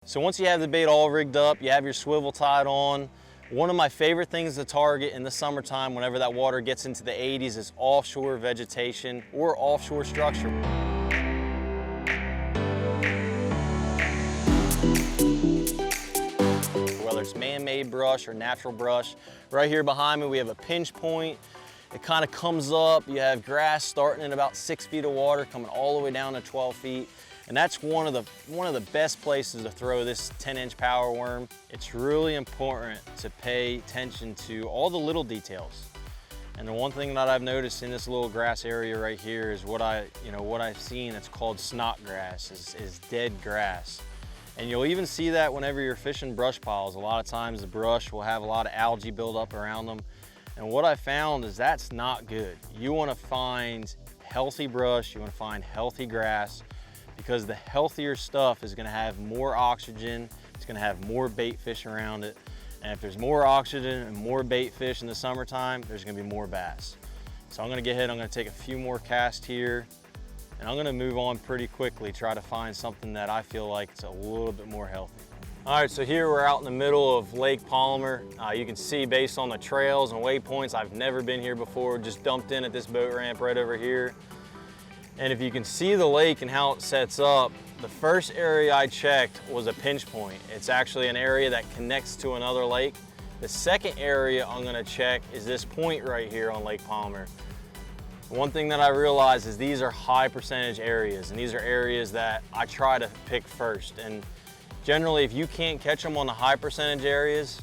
So once you have the bait all rigged up, you have your swivel tied on, one of my favorite things to target in the summertime whenever that water gets into the 80s is offshore vegetation or offshore structure. Whether it's man-made brush or natural brush. Right here behind me we have a pinch point. It kind of comes up, you have grass starting in about 6 feet of water coming all the way down to 12 feet. And that's one of the best places to throw this 10-inch power worm. It's really important to pay attention to all the little details. And the one thing that I've noticed in this little grass area right here is what I've seen that's called snot grass, is dead grass. And you'll even see that whenever you're fishing brush piles. A lot of times the brush will have a lot of algae build up around them. And what I found is that's not good. You want to find healthy brush, you want to find healthy grass, because the healthier stuff is going to have more oxygen, it's going to have more bait fish around it. And if there's more oxygen and more bait fish in the summertime, there's going to be more bass. So I'm going to get ahead, I'm going to take a few more casts here, and I'm going to move on pretty quickly, try to find something that I feel like is a little bit more healthy. All right, so here we're out in the middle of Lake Palmer. You can see based on the trails and waypoints, I've never been here before, just dumped in at this boat ramp right over here. And if you can see the lake and how it sets up, the first area I checked was a pinch point. It's actually an area that connects to another lake. The second area I'm gonna check is this point right here on Lake Palmer. One thing that I realized is these are high percentage areas, and these are areas that I try to pick first. And generally, if you can't catch them on the high percentage areas,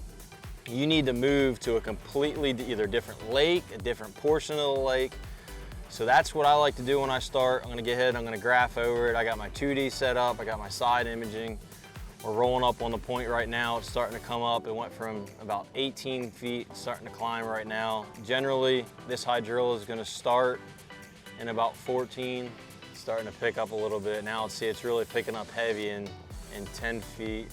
you need to move to a completely either different lake, a different portion of the lake. So that's what I like to do when I start. I'm gonna get ahead, I'm gonna graph over it. I got my 2D set up, I got my side imaging. We're rolling up on the point right now. It's starting to come up. It went from about 18 feet, starting to climb right now. Generally, this hydrilla is gonna start in about 14, starting to pick up a little bit. Now let's see, it's really picking up heavy in 10 feet.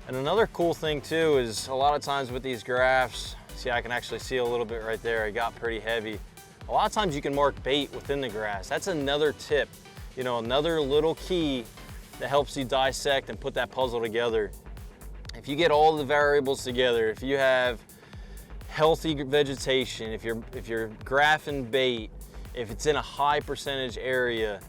And another cool thing too is a lot of times with these graphs, see, I can actually see a little bit right there. It got pretty heavy. A lot of times you can mark bait within the grass. That's another tip, another little key that helps you dissect and put that puzzle together. If you get all the variables together, if you have healthy vegetation, if you're graphing bait, if it's in a high percentage area,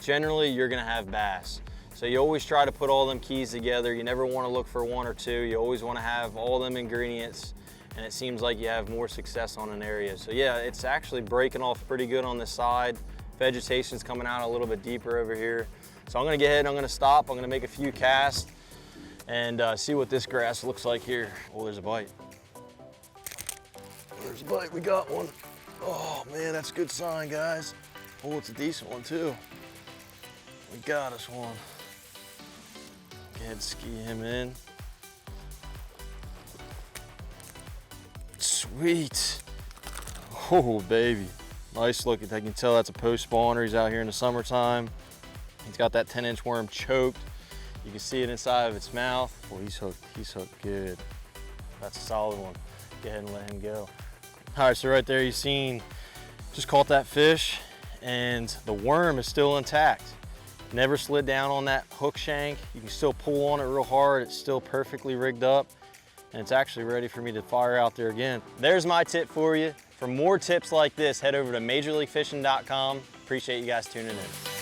generally you're gonna have bass. So you always try to put all them keys together. You never wanna look for one or two. You always wanna have all them ingredients, and it seems like you have more success on an area. So yeah, it's actually breaking off pretty good on this side. Vegetation's coming out a little bit deeper over here. So I'm gonna get ahead, I'm gonna stop, I'm gonna make a few casts and see what this grass looks like here. Oh, there's a bite. There's a bite, we got one. Oh man, that's a good sign, guys. Oh, it's a decent one too. We got us one. Go ahead and ski him in. Sweet. Oh, baby. Nice look. I can tell that's a post spawner. He's out here in the summertime. He's got that 10-inch worm choked. You can see it inside of its mouth. Oh, he's hooked. He's hooked good. That's a solid one. Go ahead and let him go. All right, so right there you've seen, just caught that fish, and the worm is still intact. Never slid down on that hook shank. You can still pull on it real hard. It's still perfectly rigged up, and it's actually ready for me to fire out there again. There's my tip for you. For more tips like this, head over to majorleaguefishing.com. Appreciate you guys tuning in.